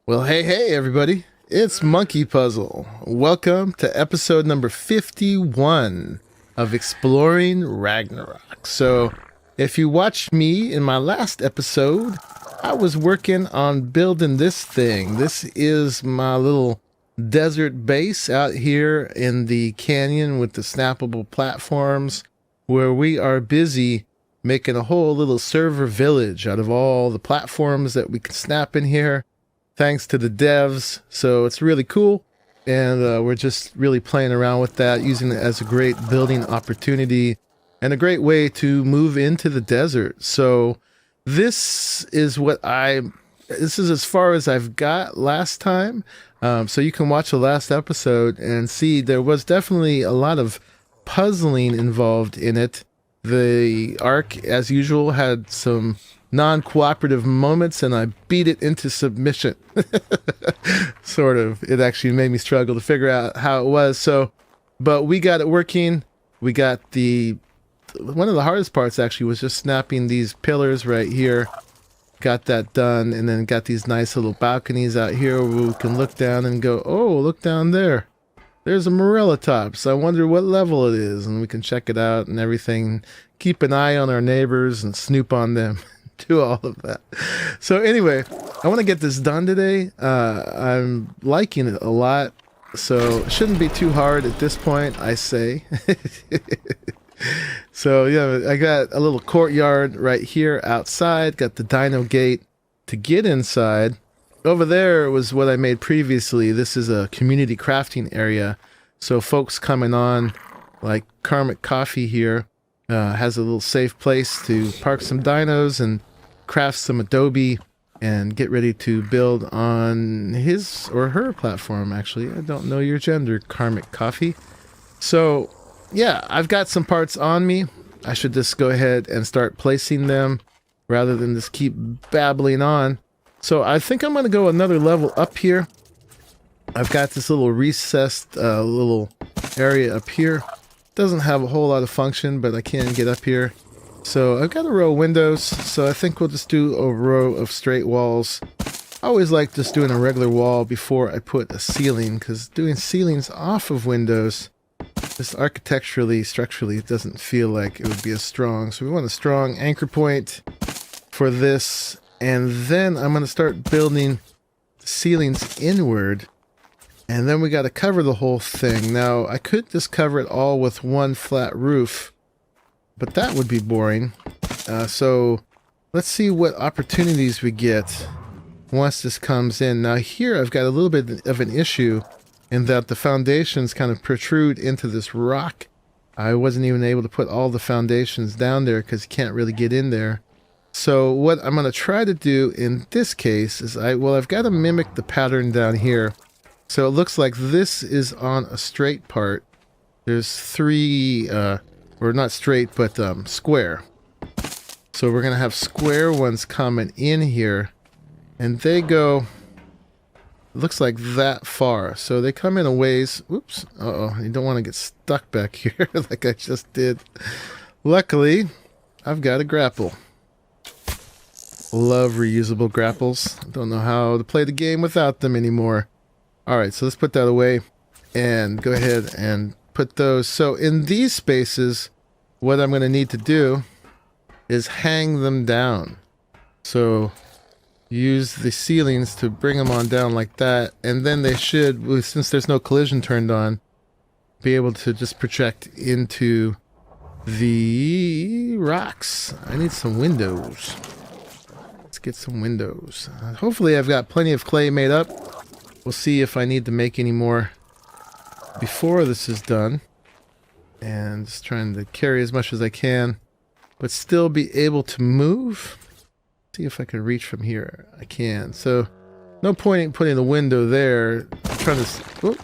Well, hey, everybody. It's MonkeyPuzzle. Welcome to episode number 51 of Exploring Ragnarok. So, if you watched me in my last episode, I was working on building this thing. This is my little desert base out here in the canyon with the snappable platforms, where we are busy making a whole little server village out of all the platforms that we can snap in here. Thanks to the devs, so it's really cool, and we're just really playing around with that, using it as a great building opportunity and a great way to move into the desert. So this is this is as far as I've got last time. So you can watch the last episode and see there was definitely a lot of puzzling involved in it. The ARK, as usual, had some non-cooperative moments, and I beat it into submission. Sort of. It actually made me struggle to figure out how it was. So, but we got it working. We got one of the hardest parts actually was just snapping these pillars right here. Got that done, and then got these nice little balconies out here where we can look down and go, oh, look down there. There's a Morella Tops. I wonder what level it is, and we can check it out and everything. Keep an eye on our neighbors and snoop on them. Do all of that. So anyway, I want to get this done today. I'm liking it a lot, so it shouldn't be too hard at this point, I say. So yeah, I got a little courtyard right here outside, got the dino gate to get inside. Over there was what I made previously. This is a community crafting area, so folks coming on, like Karmic Coffee here, has a little safe place to park some dinos and craft some adobe and get ready to build on his or her platform. Actually, I don't know your gender, Karmic Coffee. So yeah, I've got some parts on me. I should just go ahead and start placing them rather than just keep babbling on. So I think I'm going to go another level up here. I've got this little recessed little area up here. Doesn't have a whole lot of function, but I can get up here. So I've got a row of windows, so I think we'll just do a row of straight walls. I always like just doing a regular wall before I put a ceiling, because doing ceilings off of windows, just architecturally, structurally, it doesn't feel like it would be as strong. So we want a strong anchor point for this, and then I'm going to start building ceilings inward. And then we got to cover the whole thing. Now, I could just cover it all with one flat roof, but that would be boring. So let's see what opportunities we get once this comes in. Now here I've got a little bit of an issue in that the foundations kind of protrude into this rock. I wasn't even able to put all the foundations down there because you can't really get in there. So what I'm going to try to do in this case is I've got to mimic the pattern down here. So it looks like this is on a straight part. There's three, or not straight, but square. So we're going to have square ones coming in here. And they go, it looks like that far. So they come in a ways. Oops. Uh-oh. You don't want to get stuck back here like I just did. Luckily, I've got a grapple. Love reusable grapples. Don't know how to play the game without them anymore. Alright, so let's put that away and go ahead and put those. So in these spaces, what I'm going to need to do is hang them down. So use the ceilings to bring them on down like that, and then they should, since there's no collision turned on, be able to just project into the rocks. I need some windows. Let's get some windows. Hopefully I've got plenty of clay made up. We'll see if I need to make any more before this is done. And just trying to carry as much as I can, but still be able to move. See if I can reach from here. I can. So no point in putting the window there. I'm trying to... Oh,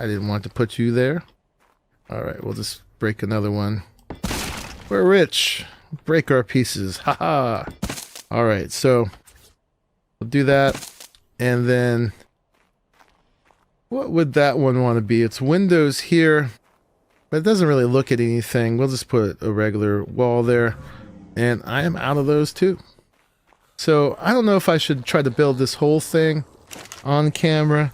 I didn't want to put you there. Alright, we'll just break another one. We're rich. Break our pieces. Haha. Alright, so we'll do that. And then... what would that one want to be? It's windows here, but it doesn't really look at anything. We'll just put a regular wall there, and I am out of those too. So I don't know if I should try to build this whole thing on camera.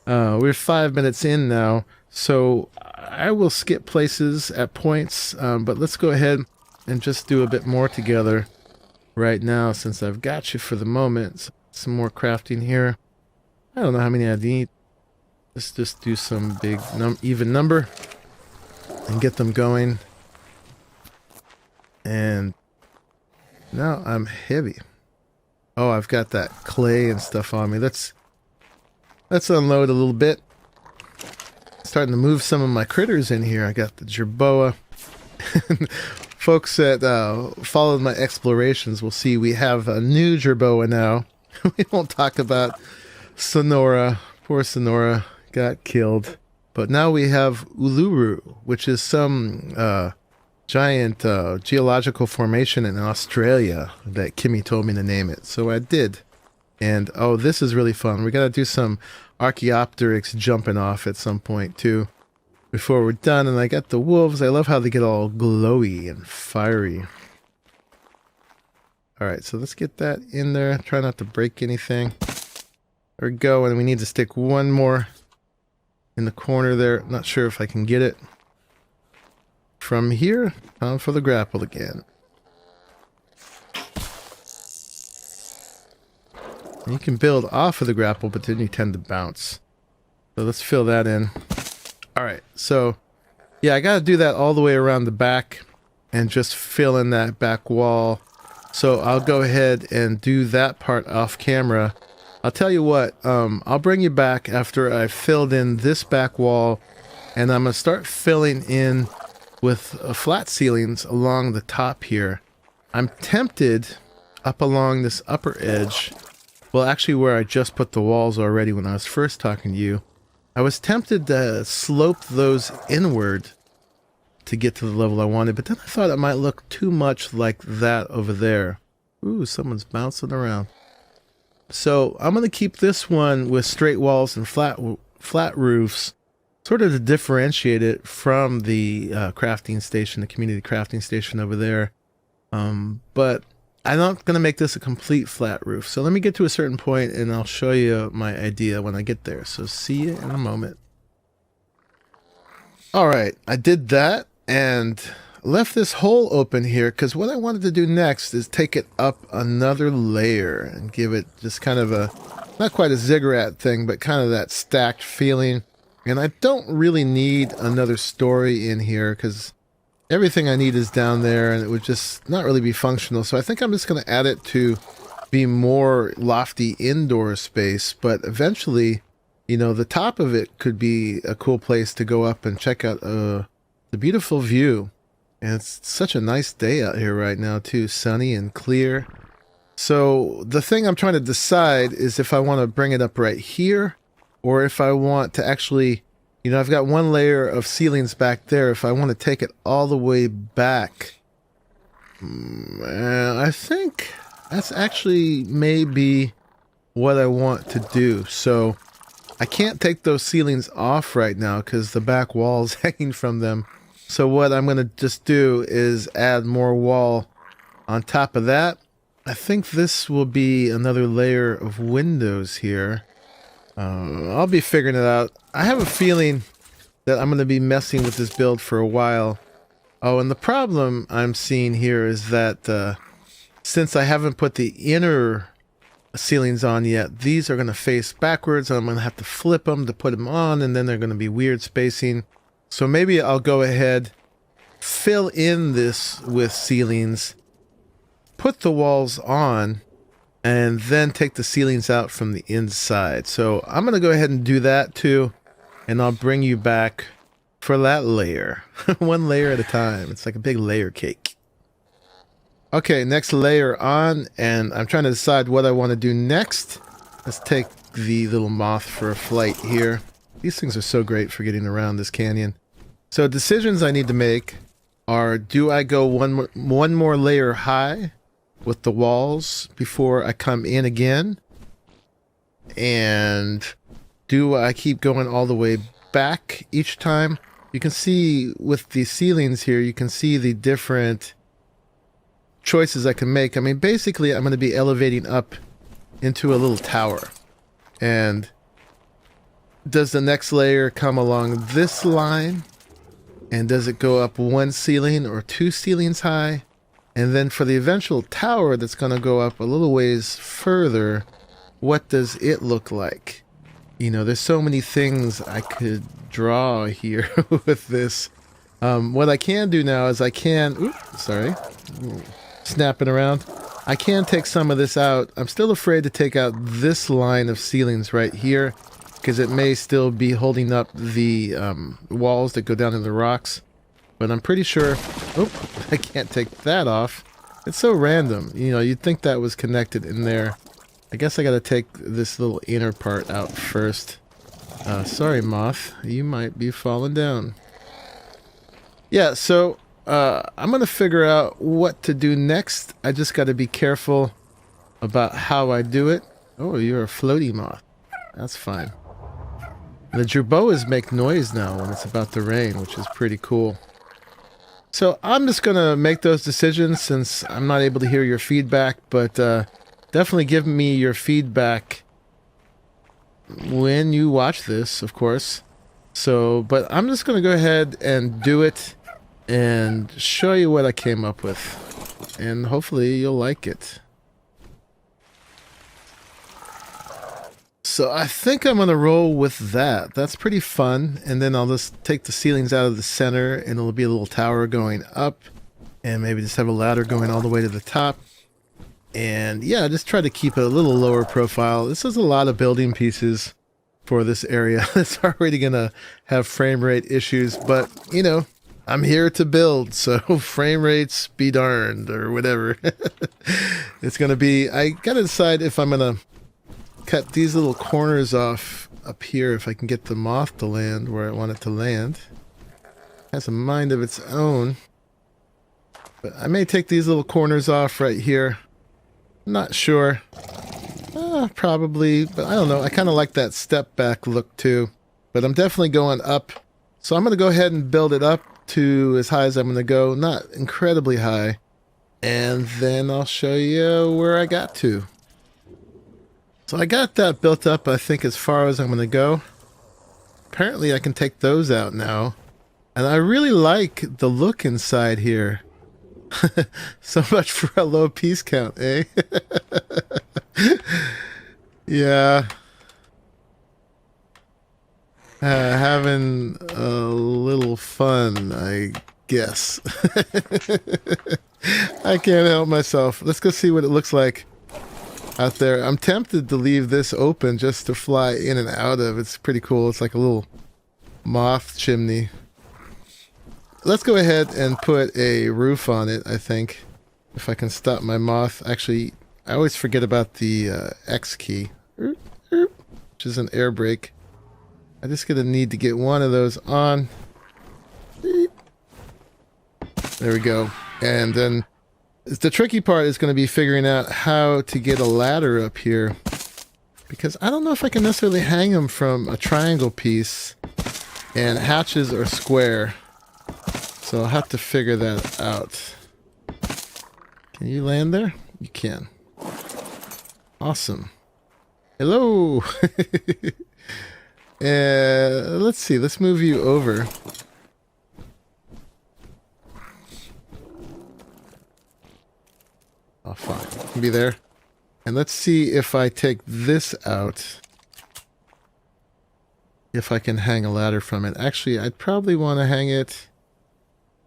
We're 5 minutes in now, so I will skip places at points, but let's go ahead and just do a bit more together right now since I've got you for the moment. Some more crafting here. I don't know how many I need. Let's just do some big even number and get them going. And now I'm heavy. Oh, I've got that clay and stuff on me. Let's unload a little bit. Starting to move some of my critters in here. I got the jerboa. Folks that followed my explorations will see we have a new jerboa now. We won't talk about Sonora. Poor Sonora got killed. But now we have Uluru, which is some giant geological formation in Australia that Kimmy told me to name it. So I did. And oh, this is really fun. We got to do some Archaeopteryx jumping off at some point too before we're done. And I got the wolves. I love how they get all glowy and fiery. Alright, so let's get that in there. Try not to break anything. There we go. And we need to stick one more in the corner there. Not sure if I can get it. From here, time for the grapple again. You can build off of the grapple, but then you tend to bounce. So let's fill that in. Alright, so yeah, I gotta do that all the way around the back and just fill in that back wall. So I'll go ahead and do that part off camera. I'll tell you what, I'll bring you back after I've filled in this back wall, and I'm gonna start filling in with flat ceilings along the top here. I'm tempted up along this upper edge. Well, actually where I just put the walls already when I was first talking to you. I was tempted to slope those inward to get to the level I wanted, but then I thought it might look too much like that over there. Ooh, someone's bouncing around. So I'm going to keep this one with straight walls and flat roofs, sort of to differentiate it from the crafting station, the community crafting station over there. But I'm not going to make this a complete flat roof. So let me get to a certain point and I'll show you my idea when I get there. So see you in a moment. Alright, I did that and left this hole open here because what I wanted to do next is take it up another layer and give it just kind of a, not quite a ziggurat thing, but kind of that stacked feeling. And I don't really need another story in here because everything I need is down there and it would just not really be functional. So I think I'm just going to add it to be more lofty indoor space. But eventually, you know, the top of it could be a cool place to go up and check out the beautiful view. And it's such a nice day out here right now too, sunny and clear. So the thing I'm trying to decide is if I want to bring it up right here or if I want to actually, you know, I've got one layer of ceilings back there. If I want to take it all the way back, I think that's actually maybe what I want to do. So I can't take those ceilings off right now because the back wall's hanging from them. So what I'm going to just do is add more wall on top of that. I think this will be another layer of windows here. I'll be figuring it out. I have a feeling that I'm going to be messing with this build for a while. Oh, and the problem I'm seeing here is that since I haven't put the inner ceilings on yet, these are going to face backwards and I'm going to have to flip them to put them on, and then they're going to be weird spacing. So maybe I'll go ahead, fill in this with ceilings, put the walls on, and then take the ceilings out from the inside. So I'm going to go ahead and do that too. And I'll bring you back for that layer. One layer at a time. It's like a big layer cake. Okay, next layer on. And I'm trying to decide what I want to do next. Let's take the little moth for a flight here. These things are so great for getting around this canyon. So decisions I need to make are, do I go one more layer high with the walls before I come in again? And do I keep going all the way back each time? You can see with the ceilings here, you can see the different choices I can make. I mean, basically, I'm going to be elevating up into a little tower. And does the next layer come along this line? And does it go up one ceiling or two ceilings high? And then for the eventual tower that's going to go up a little ways further, what does it look like? You know, there's so many things I could draw here with this. What I can do now is I can... snapping around. I can take some of this out. I'm still afraid to take out this line of ceilings right here, because it may still be holding up the walls that go down in the rocks. But I'm pretty sure... Oh, I can't take that off. It's so random. You know, you'd think that was connected in there. I guess I gotta take this little inner part out first. Sorry, moth. You might be falling down. Yeah, so I'm gonna figure out what to do next. I just gotta be careful about how I do it. Oh, you're a floaty moth. That's fine. The jerboas make noise now when it's about to rain, which is pretty cool. So I'm just going to make those decisions since I'm not able to hear your feedback, but definitely give me your feedback when you watch this, of course. So, but I'm just going to go ahead and do it and show you what I came up with. And hopefully you'll like it. So I think I'm going to roll with that. That's pretty fun. And then I'll just take the ceilings out of the center and it'll be a little tower going up. And maybe just have a ladder going all the way to the top. And yeah, just try to keep it a little lower profile. This is a lot of building pieces for this area. It's already going to have frame rate issues. But, you know, I'm here to build. So frame rates be darned or whatever. It's going to be... I got to decide if I'm going to cut these little corners off up here if I can get the moth to land where I want it to land. It has a mind of its own. But I may take these little corners off right here. I'm not sure. Probably, but I don't know. I kind of like that step back look too. But I'm definitely going up. So I'm going to go ahead and build it up to as high as I'm going to go. Not incredibly high. And then I'll show you where I got to. So I got that built up, I think, as far as I'm going to go. Apparently I can take those out now. And I really like the look inside here. So much for a low piece count, eh? Yeah. Having a little fun, I guess. I can't help myself. Let's go see what it looks like out there. I'm tempted to leave this open just to fly in and out of. It's pretty cool. It's like a little moth chimney. Let's go ahead and put a roof on it, I think. If I can stop my moth. Actually, I always forget about the X key, which is an air brake. I just gonna need to get one of those on. There we go. And then the tricky part is going to be figuring out how to get a ladder up here. Because I don't know if I can necessarily hang them from a triangle piece. And hatches are square. So I'll have to figure that out. Can you land there? You can. Awesome. Hello! Let's see. Let's move you over. Oh, fine. Can be there. And let's see if I take this out. If I can hang a ladder from it. Actually, I'd probably want to hang it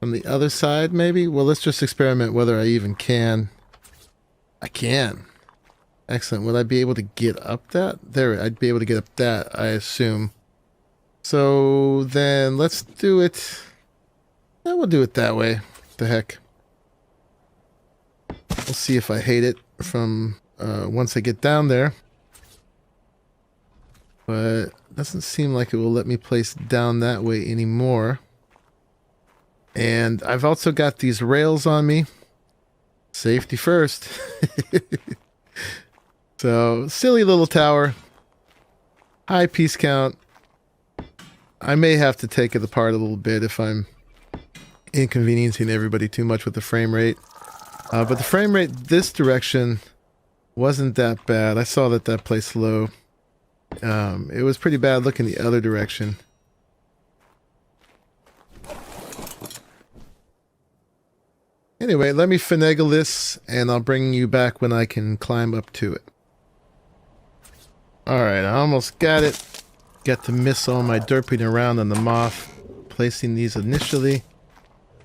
from the other side, maybe? Well, let's just experiment whether I even can. I can. Excellent. Will I be able to get up that? There, I'd be able to get up that, I assume. So then let's do it. Yeah, we'll do it that way. What the heck. We'll see if I hate it from once I get down there. But it doesn't seem like it will let me place down that way anymore. And I've also got these rails on me. Safety first. So, silly little tower. High piece count. I may have to take it apart a little bit if I'm inconveniencing everybody too much with the frame rate. But the frame rate this direction wasn't that bad. I saw that placed low. It was pretty bad looking the other direction. Anyway, let me finagle this, and I'll bring you back when I can climb up to it. Alright, I almost got it. Got to miss all my derping around on the moth. Placing these initially.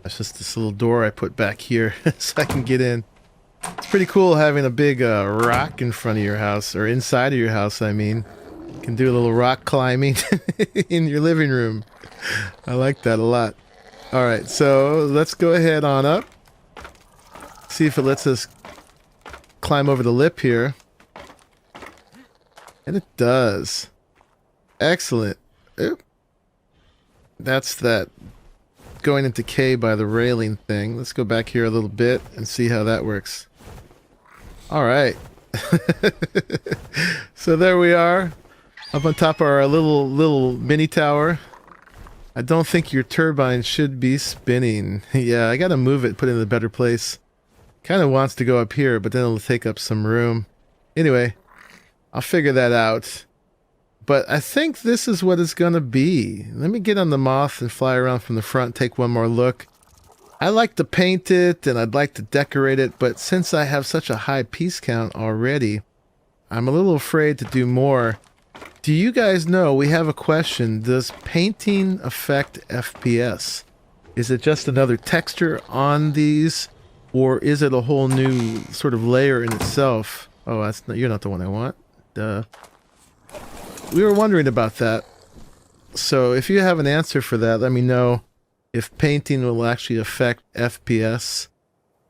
That's just this little door I put back here so I can get in. It's pretty cool having a big rock in front of your house, or inside of your house, I mean. You can do a little rock climbing in your living room. I like that a lot. Alright, so let's go ahead on up. See if it lets us climb over the lip here. And it does. Excellent. Oop. That's that going into K by the railing thing. Let's go back here a little bit and see how that works. Alright. So there we are. Up on top of our little mini tower. I don't think your turbine should be spinning. Yeah, I gotta move it, put it in a better place. Kind of wants to go up here, but then it'll take up some room. Anyway, I'll figure that out. But I think this is what it's gonna be. Let me get on the moth and fly around from the front, take one more look. I like to paint it and I'd like to decorate it, but since I have such a high piece count already, I'm a little afraid to do more. Do you guys know, we have a question, does painting affect FPS? Is it just another texture on these? Or is it a whole new sort of layer in itself? Oh, that's not, you're not the one I want. Duh. We were wondering about that. So if you have an answer for that, let me know if painting will actually affect FPS.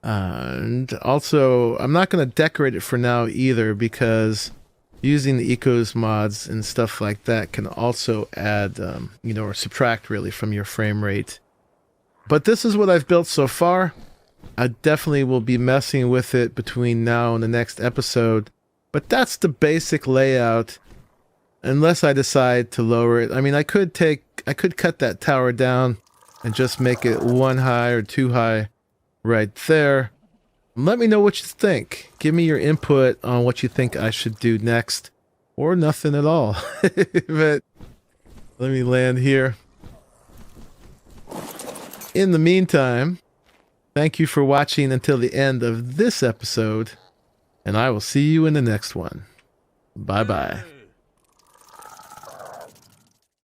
And also, I'm not going to decorate it for now either, because using the ecos mods and stuff like that can also add, you know, or subtract really from your frame rate. But this is what I've built so far. I definitely will be messing with it between now and the next episode. But that's the basic layout. Unless I decide to lower it. I mean, I could cut that tower down and just make it one high or two high right there. Let me know what you think. Give me your input on what you think I should do next. Or nothing at all. But let me land here. In the meantime, thank you for watching until the end of this episode, and I will see you in the next one. Bye-bye.